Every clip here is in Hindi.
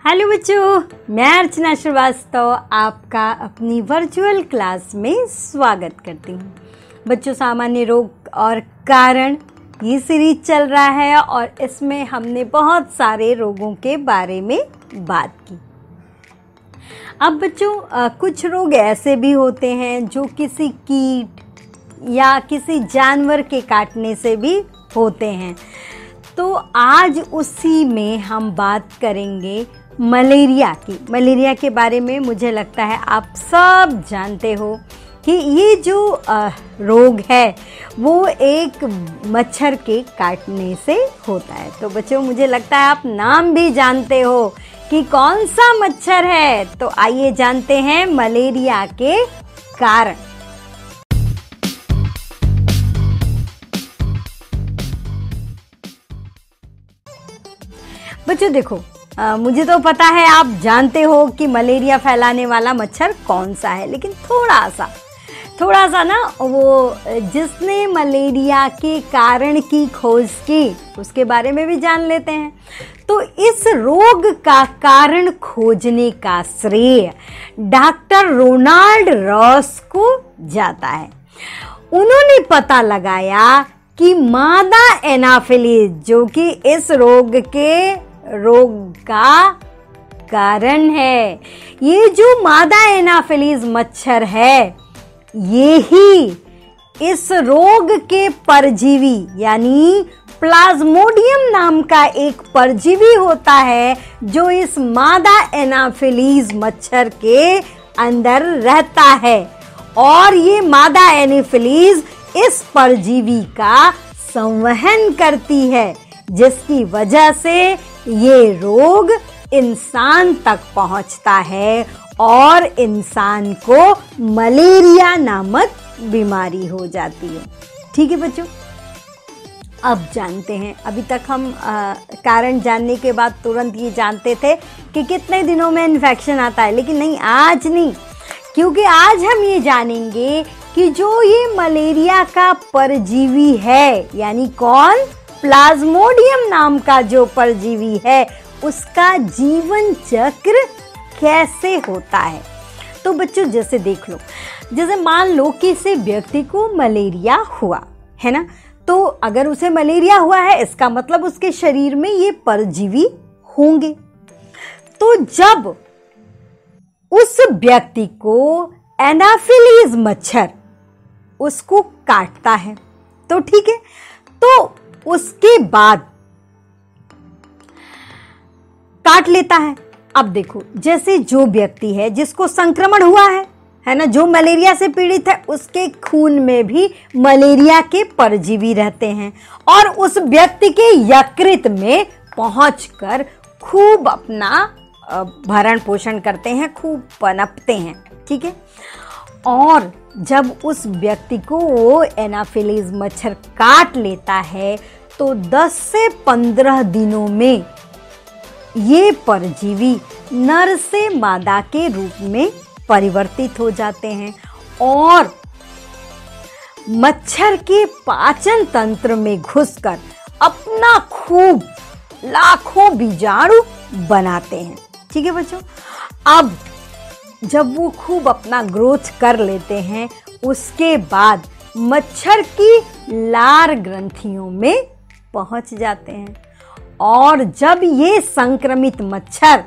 हेलो बच्चों, मैं अर्चना श्रीवास्तव आपका अपनी वर्चुअल क्लास में स्वागत करती हूँ। बच्चों, सामान्य रोग और कारण ये सीरीज चल रहा है और इसमें हमने बहुत सारे रोगों के बारे में बात की। अब बच्चों, कुछ रोग ऐसे भी होते हैं जो किसी कीट या किसी जानवर के काटने से भी होते हैं। तो आज उसी में हम बात करेंगे मलेरिया की। मलेरिया के बारे में मुझे लगता है आप सब जानते हो कि ये जो रोग है वो एक मच्छर के काटने से होता है। तो बच्चों, मुझे लगता है आप नाम भी जानते हो कि कौन सा मच्छर है। तो आइए जानते हैं मलेरिया के कारण। बच्चों देखो, मुझे तो पता है आप जानते हो कि मलेरिया फैलाने वाला मच्छर कौन सा है, लेकिन थोड़ा सा ना वो जिसने मलेरिया के कारण की खोज की उसके बारे में भी जान लेते हैं। तो इस रोग का कारण खोजने का श्रेय डॉक्टर रोनाल्ड रॉस को जाता है। उन्होंने पता लगाया कि मादा एनाफिलीज, जो कि इस रोग का कारण है, ये जो मादा एनाफिलीज मच्छर है, ये ही इस रोग के परजीवी यानी प्लाज्मोडियम नाम का एक परजीवी होता है जो इस मादा एनाफिलीज मच्छर के अंदर रहता है। और ये मादा एनाफिलीज इस परजीवी का संवहन करती है, जिसकी वजह से ये रोग इंसान तक पहुंचता है और इंसान को मलेरिया नामक बीमारी हो जाती है। ठीक है बच्चों, अब जानते हैं। अभी तक हम कारण जानने के बाद तुरंत ये जानते थे कि कितने दिनों में इन्फेक्शन आता है, लेकिन नहीं, आज नहीं, क्योंकि आज हम ये जानेंगे कि जो ये मलेरिया का परजीवी है, यानी कौन, प्लाज्मोडियम नाम का जो परजीवी है, उसका जीवन चक्र कैसे होता है। तो बच्चों जैसे देख लो, जैसे मान लो कि किसी व्यक्ति को मलेरिया हुआ है ना, तो अगर उसे मलेरिया हुआ है इसका मतलब उसके शरीर में ये परजीवी होंगे। तो जब उस व्यक्ति को एनाफिलीज मच्छर उसको काटता है तो ठीक है, तो उसके बाद काट लेता है। अब देखो, जैसे जो व्यक्ति है जिसको संक्रमण हुआ है ना, जो मलेरिया से पीड़ित है, उसके खून में भी मलेरिया के परजीवी रहते हैं और उस व्यक्ति के यकृत में पहुंचकर खूब अपना भरण पोषण करते हैं, खूब पनपते हैं। ठीक है, और जब उस व्यक्ति को वो एनाफिलीज मच्छर काट लेता है तो 10 से 15 दिनों में ये परजीवी नर से मादा के रूप में परिवर्तित हो जाते हैं और मच्छर के पाचन तंत्र में घुसकर अपना खूब लाखों बीजाणु बनाते हैं। ठीक है बच्चों, अब जब वो खूब अपना ग्रोथ कर लेते हैं, उसके बाद मच्छर की लार ग्रंथियों में पहुंच जाते हैं और जब ये संक्रमित मच्छर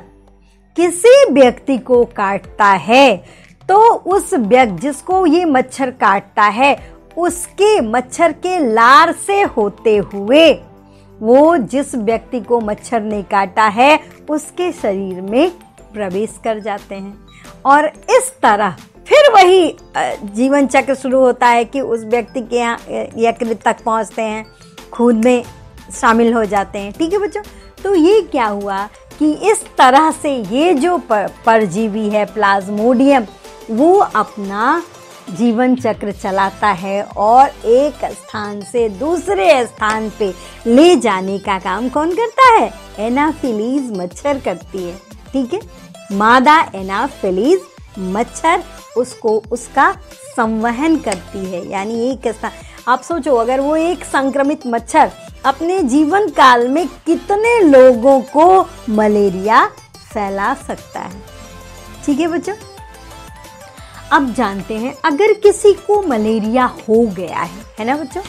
किसी व्यक्ति को काटता है तो उस व्यक्ति जिसको ये मच्छर काटता है उसके मच्छर के लार से होते हुए वो जिस व्यक्ति को मच्छर ने काटा है उसके शरीर में प्रवेश कर जाते हैं और इस तरह फिर वही जीवन चक्र शुरू होता है कि उस व्यक्ति के यहाँ यकृत तक पहुँचते हैं, खून में शामिल हो जाते हैं। ठीक है बच्चों, तो ये क्या हुआ कि इस तरह से ये जो परजीवी है प्लाज्मोडियम, वो अपना जीवन चक्र चलाता है और एक स्थान से दूसरे स्थान पे ले जाने का काम कौन करता है? एनाफिलीज मच्छर करती है। ठीक है, मादा एनाफिलीज मच्छर उसको उसका संवहन करती है, यानी एक स्थान। आप सोचो, अगर वो एक संक्रमित मच्छर अपने जीवन काल में कितने लोगों को मलेरिया फैला सकता है। ठीक है बच्चों, अब जानते हैं अगर किसी को मलेरिया हो गया है ना बच्चों,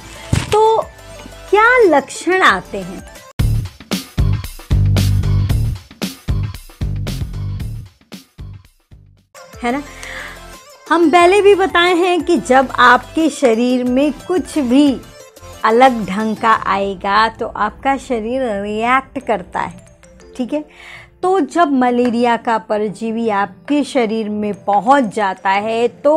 तो क्या लक्षण आते हैं। है ना, हम पहले भी बताए हैं कि जब आपके शरीर में कुछ भी अलग ढंग का आएगा तो आपका शरीर रिएक्ट करता है। ठीक है, तो जब मलेरिया का परजीवी आपके शरीर में पहुंच जाता है तो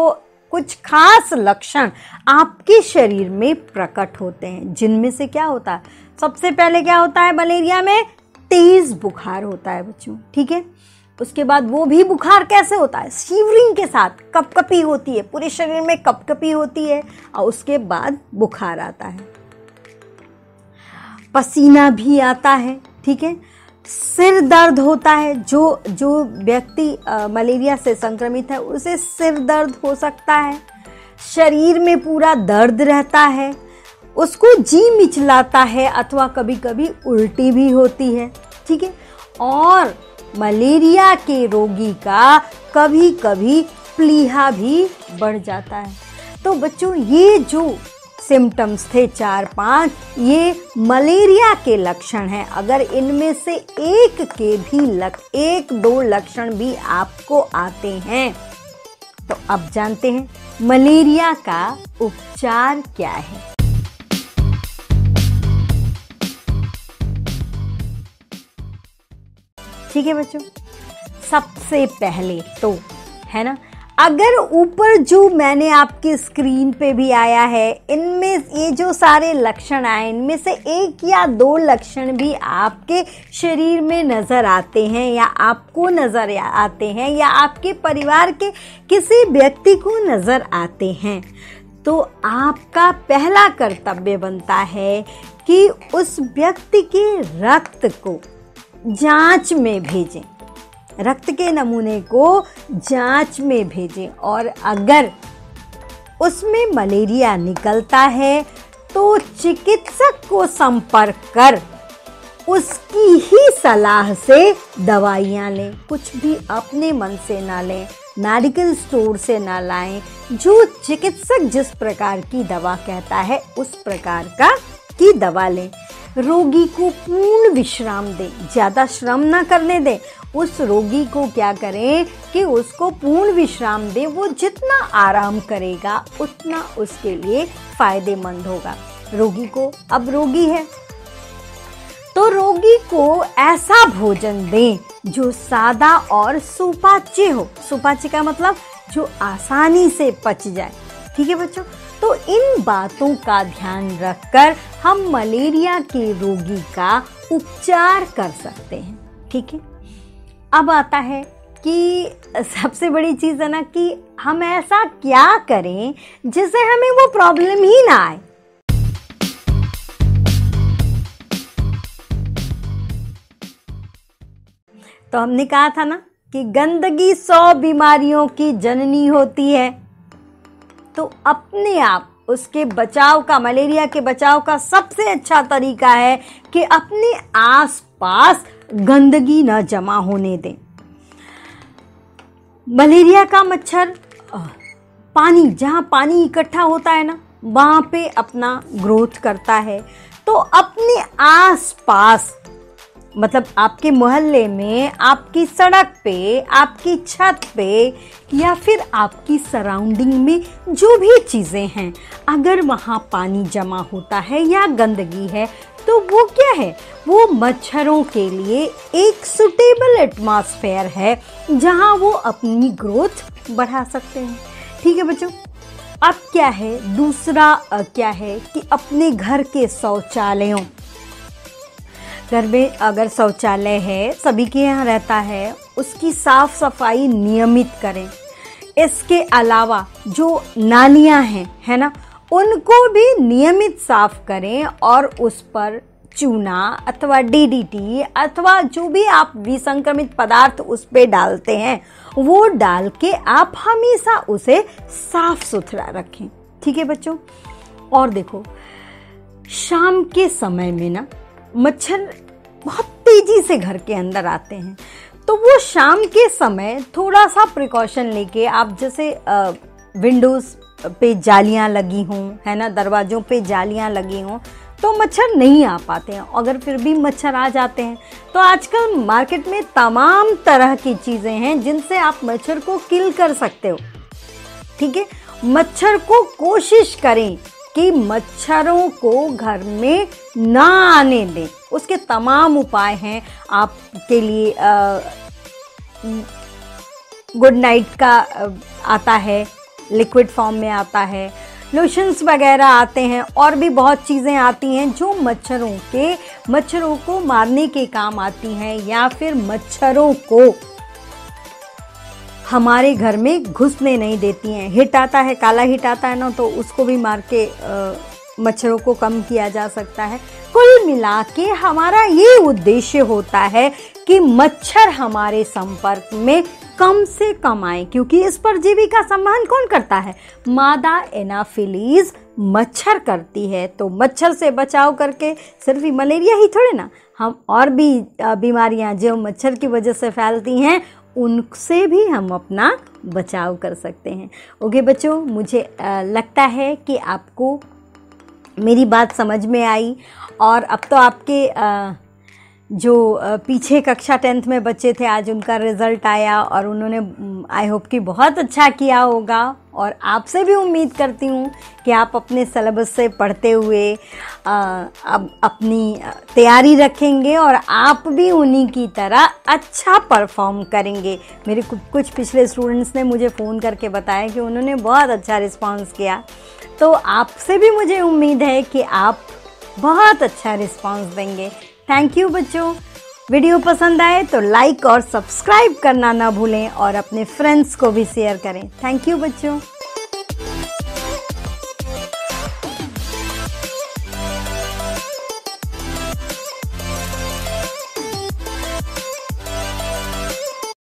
कुछ खास लक्षण आपके शरीर में प्रकट होते हैं, जिनमें से क्या होता है, सबसे पहले क्या होता है, मलेरिया में तेज बुखार होता है बच्चों। ठीक है, उसके बाद वो भी बुखार कैसे होता है, शिवरिंग के साथ, कपकपी होती है, पूरे शरीर में कपकपी होती है और उसके बाद बुखार आता है, पसीना भी आता है। ठीक है, सिर दर्द होता है, जो व्यक्ति मलेरिया से संक्रमित है उसे सिर दर्द हो सकता है, शरीर में पूरा दर्द रहता है, उसको जी मिचलाता है अथवा कभी कभी उल्टी भी होती है। ठीक है, और मलेरिया के रोगी का कभी कभी प्लीहा भी बढ़ जाता है। तो बच्चों, ये जो सिम्टम्स थे 4-5, ये मलेरिया के लक्षण हैं। अगर इनमें से एक के भी 1-2 लक्षण भी आपको आते हैं तो अब जानते हैं मलेरिया का उपचार क्या है। ठीक है बच्चों, सबसे पहले तो है ना, अगर ऊपर जो मैंने आपके स्क्रीन पे भी आया है, इनमें ये जो सारे लक्षण आए, इनमें से 1 या 2 लक्षण भी आपके शरीर में नज़र आते हैं या आपको नज़र आते हैं या आपके परिवार के किसी व्यक्ति को नज़र आते हैं, तो आपका पहला कर्तव्य बनता है कि उस व्यक्ति के रक्त को जांच में भेजें, रक्त के नमूने को जांच में भेजें, और अगर उसमें मलेरिया निकलता है तो चिकित्सक को संपर्क कर उसकी ही सलाह से दवाइयाँ लें। कुछ भी अपने मन से ना लें, मेडिकल स्टोर से ना लाएं, जो चिकित्सक जिस प्रकार की दवा कहता है उस प्रकार की दवा लें। रोगी को पूर्ण विश्राम दें, ज़्यादा श्रम ना करने दें। उस रोगी को क्या करें कि उसको पूर्ण विश्राम दें, वो जितना आराम करेगा उतना उसके लिए फायदेमंद होगा। रोगी को, अब रोगी है तो रोगी को ऐसा भोजन दें जो सादा और सुपाच्य हो। सुपाच्य का मतलब जो आसानी से पच जाए। ठीक है बच्चों, तो इन बातों का ध्यान रखकर हम मलेरिया के रोगी का उपचार कर सकते हैं। ठीक है, अब आता है कि सबसे बड़ी चीज़ है ना कि हम ऐसा क्या करें जिससे हमें वो प्रॉब्लम ही ना आए। तो हमने कहा था ना कि गंदगी 100 बीमारियों की जननी होती है, तो अपने आप उसके बचाव का, मलेरिया के बचाव का सबसे अच्छा तरीका है कि अपने आसपास गंदगी न जमा होने दें। मलेरिया का मच्छर पानी, जहाँ पानी इकट्ठा होता है ना, वहाँ पे अपना ग्रोथ करता है। तो अपने आसपास, मतलब आपके मोहल्ले में, आपकी सड़क पे, आपकी छत पे या फिर आपकी सराउंडिंग में जो भी चीज़ें हैं, अगर वहाँ पानी जमा होता है या गंदगी है तो वो क्या है, वो मच्छरों के लिए एक सुटेबल एटमॉस्फेयर है जहाँ वो अपनी ग्रोथ बढ़ा सकते हैं। ठीक है बच्चों, अब क्या है, दूसरा क्या है कि अपने घर के शौचालयों, घर में अगर शौचालय है, सभी के यहाँ रहता है, उसकी साफ सफाई नियमित करें। इसके अलावा जो नालियाँ हैं, है ना, उनको भी नियमित साफ करें और उस पर चूना अथवा डीडीटी अथवा जो भी आप विसंक्रमित पदार्थ उस पे डालते हैं वो डाल के आप हमेशा उसे साफ सुथरा रखें। ठीक है बच्चों, और देखो शाम के समय में ना मच्छर बहुत तेजी से घर के अंदर आते हैं, तो वो शाम के समय थोड़ा सा प्रिकॉशन लेके आप, जैसे विंडोज पे जालियां लगी हों, है ना, दरवाज़ों पे जालियां लगी हों, तो मच्छर नहीं आ पाते हैं। अगर फिर भी मच्छर आ जाते हैं तो आजकल मार्केट में तमाम तरह की चीज़ें हैं जिनसे आप मच्छर को किल कर सकते हो। ठीक है, मच्छर को कोशिश करें कि मच्छरों को घर में ना आने दें। उसके तमाम उपाय हैं आपके लिए। गुड नाइट का आता है, लिक्विड फॉर्म में आता है, लोशंस वगैरह आते हैं, और भी बहुत चीज़ें आती हैं जो मच्छरों को मारने के काम आती हैं, या फिर मच्छरों को हमारे घर में घुसने नहीं देती हैं। हिट आता है, काला हिट आता है ना, तो उसको भी मार के मच्छरों को कम किया जा सकता है। कुल मिला के हमारा ये उद्देश्य होता है कि मच्छर हमारे संपर्क में कम से कम आए, क्योंकि इस परजीवी का संवहन कौन करता है? मादा एनाफिलीज मच्छर करती है। तो मच्छर से बचाव करके सिर्फ ही मलेरिया ही थोड़े ना, हम और भी बीमारियां जो मच्छर की वजह से फैलती हैं उनसे भी हम अपना बचाव कर सकते हैं। ओके बच्चों, मुझे लगता है कि आपको मेरी बात समझ में आई, और अब तो आपके जो पीछे कक्षा 10th में बच्चे थे, आज उनका रिज़ल्ट आया और उन्होंने आई होप कि बहुत अच्छा किया होगा। और आपसे भी उम्मीद करती हूँ कि आप अपने सिलेबस से पढ़ते हुए अब अपनी तैयारी रखेंगे और आप भी उन्हीं की तरह अच्छा परफॉर्म करेंगे। मेरे कुछ पिछले स्टूडेंट्स ने मुझे फ़ोन करके बताया कि उन्होंने बहुत अच्छा रिस्पांस किया, तो आपसे भी मुझे उम्मीद है कि आप बहुत अच्छा रिस्पांस देंगे। थैंक यू बच्चों। वीडियो पसंद आए तो लाइक और सब्सक्राइब करना ना भूलें, और अपने फ्रेंड्स को भी शेयर करें। थैंक यू बच्चों।